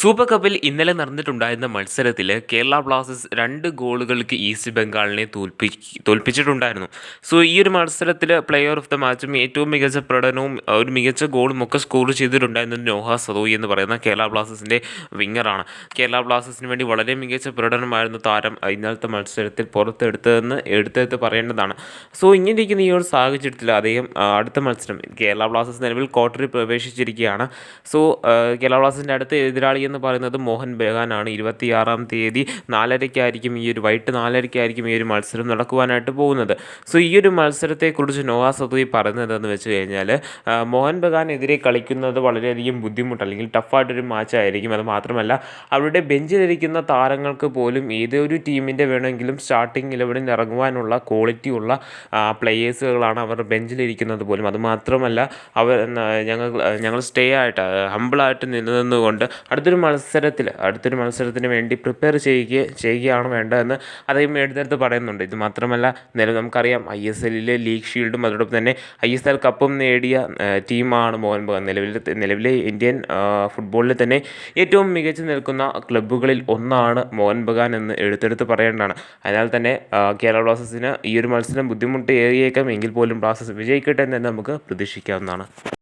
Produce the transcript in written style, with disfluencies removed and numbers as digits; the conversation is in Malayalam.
സൂപ്പർ കപ്പിൽ ഇന്നലെ നടന്നിട്ടുണ്ടായിരുന്ന മത്സരത്തിൽ കേരള ബ്ലാസ്റ്റേഴ്സ് 2 ഗോളുകൾക്ക് ഈസ്റ്റ് ബംഗാളിനെ തോൽപ്പിച്ചിട്ടുണ്ടായിരുന്നു. സോ ഈ ഒരു മത്സരത്തിൽ പ്ലെയർ ഓഫ് ദ മാച്ചും ഏറ്റവും മികച്ച പ്രകടനവും ഒരു മികച്ച ഗോളും ഒക്കെ സ്കോർ ചെയ്തിട്ടുണ്ടായിരുന്നത് നോഹ സദോയി എന്ന് പറയുന്ന കേരള ബ്ലാസ്റ്റേഴ്സിൻ്റെ വിങ്ങറാണ്. കേരള ബ്ലാസ്റ്റേഴ്സിന് വേണ്ടി വളരെ മികച്ച പ്രകടനമായിരുന്നു താരം ഇന്നലത്തെ മത്സരത്തിൽ എടുത്തെടുത്ത് പറയേണ്ടതാണ്. സോ ഇങ്ങനെ ഇരിക്കുന്ന ഈ ഒരു സാഹചര്യത്തിൽ അദ്ദേഹം അടുത്ത മത്സരം കേരള ബ്ലാസ്റ്റേഴ്സ് നിലവിൽ ക്വാർട്ടറിൽ പ്രവേശിച്ചിരിക്കുകയാണ്. സോ കേരള ബ്ലാസ്റ്റേഴ്സിൻ്റെ അടുത്ത എതിരാളി എന്ന് പറയുന്നത് മോഹൻ ബഗാനാണ്. 26-ാം തീയതി 4:30-ക്കായിരിക്കും വൈകിട്ട് 4:30-ക്കായിരിക്കും ഈ ഒരു മത്സരം നടക്കുവാനായിട്ട് പോകുന്നത്. സോ ഈ ഒരു മത്സരത്തെക്കുറിച്ച് നോഹ സദോയി പറയുന്നതെന്ന് വെച്ച് കഴിഞ്ഞാൽ മോഹൻ ബഗാനെതിരെ കളിക്കുന്നത് വളരെയധികം ബുദ്ധിമുട്ട് അല്ലെങ്കിൽ ടഫായിട്ടൊരു മാച്ചായിരിക്കും. അത് മാത്രമല്ല അവരുടെ ബെഞ്ചിലിരിക്കുന്ന താരങ്ങൾക്ക് പോലും ഏതൊരു ടീമിൻ്റെ വേണമെങ്കിലും സ്റ്റാർട്ടിംഗ് 11-ൽ ഇറങ്ങുവാനുള്ള ക്വാളിറ്റിയുള്ള പ്ലെയേഴ്സുകളാണ് അവർ ബെഞ്ചിലിരിക്കുന്നത് പോലും. അതുമാത്രമല്ല ഞങ്ങൾ സ്റ്റേ ആയിട്ട് ഹമ്പിളായിട്ട് നിന്നുകൊണ്ട് അടുത്തൊരു മത്സരത്തിന് വേണ്ടി പ്രിപ്പയർ ചെയ്യുകയാണ് വേണ്ടതെന്ന് അദ്ദേഹം എടുത്തെടുത്ത് പറയുന്നുണ്ട്. ഇത് മാത്രമല്ല നമുക്കറിയാം ISL ലീഗ് ഷീൽഡും അതോടൊപ്പം തന്നെ ISL കപ്പും നേടിയ ടീമാണ് മോഹൻ ബഗാൻ. നിലവിലെ ഇന്ത്യൻ ഫുട്ബോളിൽ തന്നെ ഏറ്റവും മികച്ചു നിൽക്കുന്ന ക്ലബ്ബുകളിൽ ഒന്നാണ് മോഹൻ ബഗാൻ എന്ന് എടുത്തെടുത്ത് പറയേണ്ടതാണ്. അതിനാൽ തന്നെ കേരള ബ്ലാസ്റ്റേഴ്സിന് ഈ ഒരു മത്സരം ബുദ്ധിമുട്ട് ഏറിയേക്കാം. എങ്കിൽ പോലും ബ്ലാസ്റ്റേഴ്സ് വിജയിക്കട്ടെ എന്ന് നമുക്ക് പ്രതീക്ഷിക്കാവുന്നതാണ്.